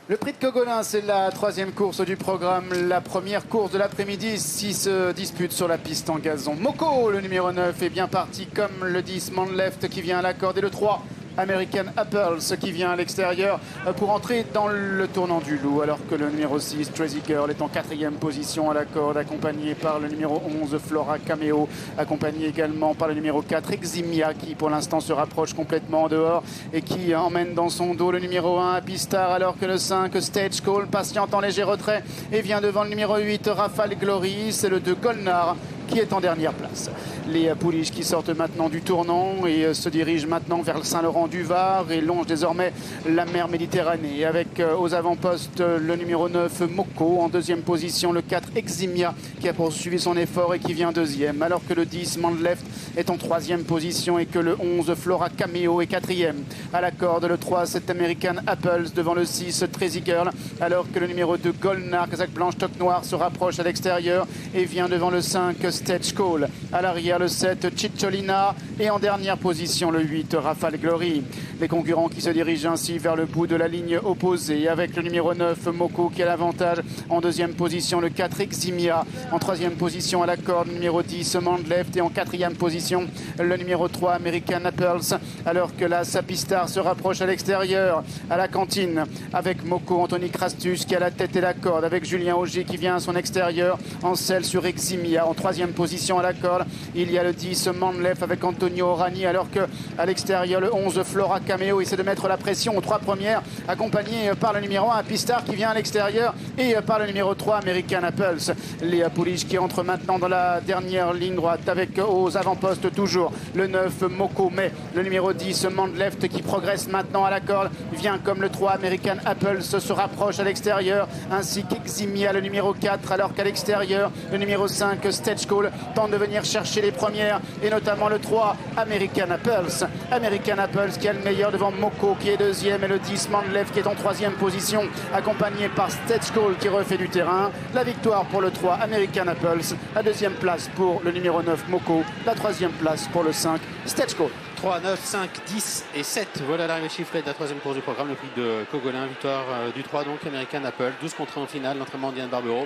Le prix de Cogolin, c'est la troisième course du programme, la première course de l'après-midi, ici se dispute sur la piste en gazon. Moko, le numéro 9, est bien parti comme le 10, Manleft qui vient à la corde et le 3. American Apples qui vient à l'extérieur pour entrer dans le tournant du loup, alors que le numéro 6, Tracy Girl, est en quatrième position à la corde, accompagné par le numéro 11, Flora Cameo, accompagné également par le numéro 4, Eximia, qui pour l'instant se rapproche complètement en dehors et qui emmène dans son dos le numéro 1, Apistar, alors que le 5, Stage Call, patiente en léger retrait et vient devant le numéro 8, Rafale Glory. C'est le 2, Golnar, qui est en dernière place. Les pouliches qui sortent maintenant du tournant et se dirigent maintenant vers le Saint-Laurent-du-Var et longent désormais la mer Méditerranée avec aux avant-postes le numéro 9 Moko, en deuxième position le 4 Eximia qui a poursuivi son effort et qui vient deuxième, alors que le 10 Manleft est en troisième position et que le 11 Flora Cameo est quatrième. À la corde le 3 c'est American Apples devant le 6 Tracy Girl, alors que le numéro 2 Golnar, Casaque blanche toque noire, se rapproche à l'extérieur et vient devant le 5 Stage Call. À l'arrière le 7 Cicciolina et en dernière position le 8 Rafale Glory. Les concurrents qui se dirigent ainsi vers le bout de la ligne opposée avec le numéro 9 Moko qui a l'avantage. En deuxième position le 4 Eximia. En troisième position à la corde le numéro 10 Manleft et en quatrième position le numéro 3 American Apples, alors que la Sapistar se rapproche à l'extérieur à la cantine avec Moko, Anthony Crastus qui a la tête et la corde, avec Julien Auger qui vient à son extérieur en selle sur Eximia. En troisième position à la corde il y a le 10 Manleft avec Antonio Orani, alors que à l'extérieur le 11 Flora Cameo essaie de mettre la pression aux trois premières, accompagné par le numéro 1 Apistar qui vient à l'extérieur et par le numéro 3 American Apples. Les pouliches qui entrent maintenant dans la dernière ligne droite avec aux avant-postes toujours le 9 Moko, mais le numéro 10 Manleft qui progresse maintenant à la corde vient comme le 3 American Apples se rapproche à l'extérieur, ainsi qu'Eximia le numéro 4, alors qu'à l'extérieur le numéro 5 Stage Call tente de venir chercher les premières et notamment le 3 American Apples. American Apples qui a le meilleur devant Moko qui est deuxième et le 10 Manleft qui est en troisième position, accompagné par Stage Call qui refait du terrain. La victoire pour le 3 American Apples, la deuxième place pour le numéro 9 Moko, la troisième place pour le 5 Stage Call. 3, 9, 5, 10 et 7. Voilà l'arrivée chiffrée de la troisième course du programme. Le prix de Cogolin, victoire du 3 donc American Apple. 12 contre 1 en finale, l'entraînement d'Yann Barbero.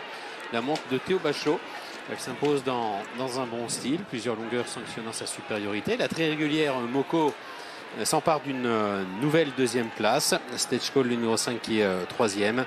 La montre de Théo Bachot. Elle s'impose dans un bon style. Plusieurs longueurs sanctionnant sa supériorité. La très régulière Moko s'empare d'une nouvelle deuxième place. Stage Call, le numéro 5 qui est troisième.